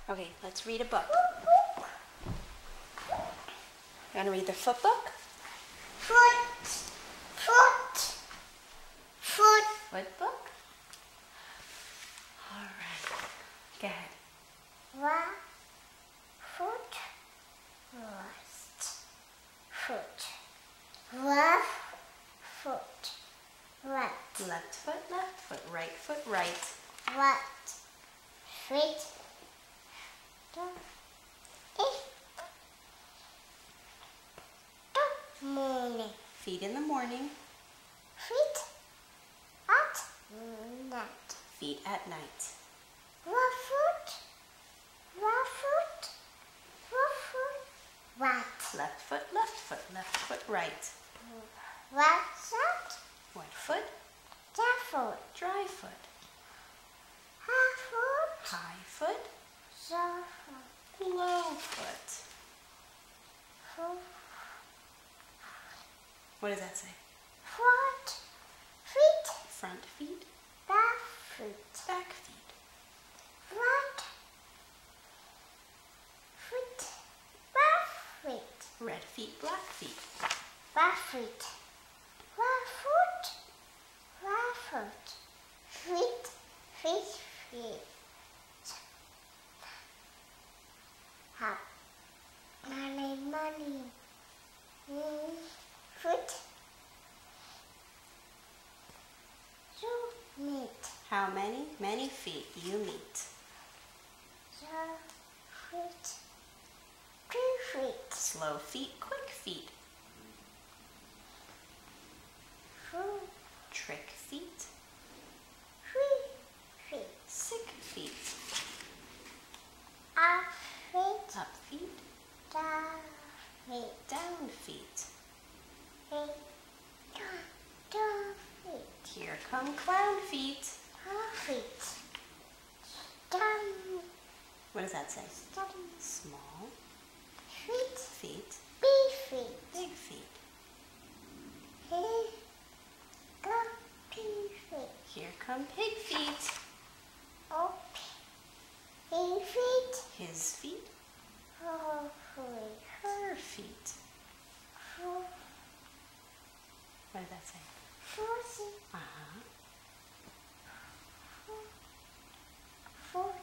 Okay, let's read a book. You want to read the foot book? Foot. Foot book? All right. Go ahead. Foot. Foot. Left foot. Right. Left foot, right foot, right. Right. Feet. Morning. Feet in the morning. Feet at night. Feet at night. Left foot. Right. Left foot, right. Right foot. Wet foot, Left foot. dry foot. Half foot. High foot, Soft foot. low foot. Foot. What does that say? Foot. Feet. Front feet, Back foot. back feet. Right. Foot. Back feet. Red feet, black feet. Back feet. Left foot. Right foot. Feet. Hop. Money. Foot. You meet. How many? Many feet you meet. Feet. 2 feet. Slow feet, quick feet. Foot. Trick feet, 3 feet. sick feet. Up feet. Up feet, Down feet. down feet. Down feet. Here come clown feet. Half feet. Down. What does that say? Down. Small Feet. feet, Big feet. big feet. Here come 2 feet. Here come pig feet. Up. 3 feet. His feet, 4 feet. her feet. 4 What does that say? feet. Uh-huh. 40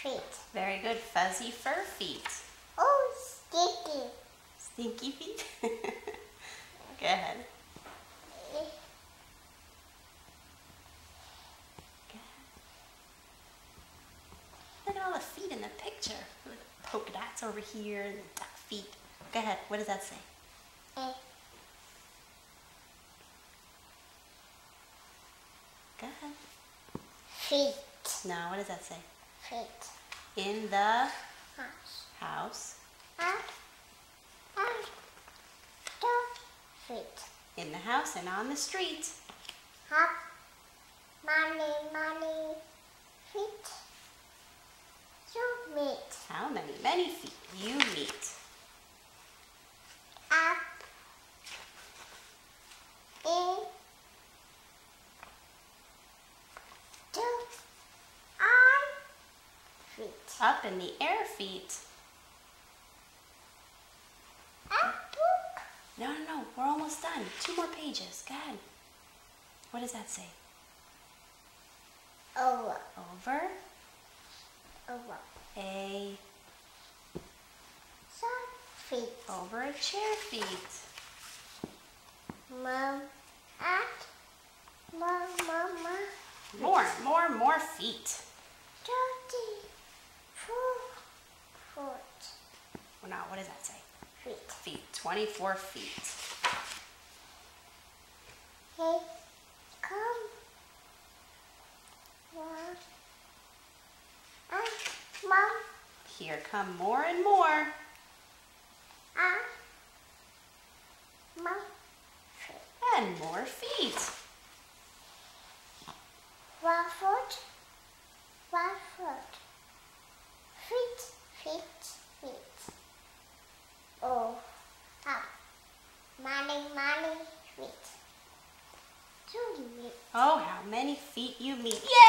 feet. Very good. Fuzzy fur feet. Oh, sticky. Stinky feet. Go ahead. Go ahead. Look at all the feet in the picture. Look at the polka dots over here and the duck feet. Go ahead. What does that say? Go ahead. Feet. Now, what does that say? Feet. In the House. house. Up. 2 feet. In the house and on the street. Up. Money. Feet. You meet. How many? Many feet you meet. Up. In. 2 feet. Up in the air feet. Up. No. We're almost done. 2 more pages. Go ahead. What does that say? Over. Over a Feet. over a chair feet. Mom. At. Mama. More feet. 34 foot. Well, now, what does that say? Feet. Feet. 24 feet. Hey, come. Mom. Here come more and more. Mom. And more feet. 1 foot. 1 foot. Feet. Oh, up. Money. Feet. 2 feet. Oh, how many feet you meet. Yay!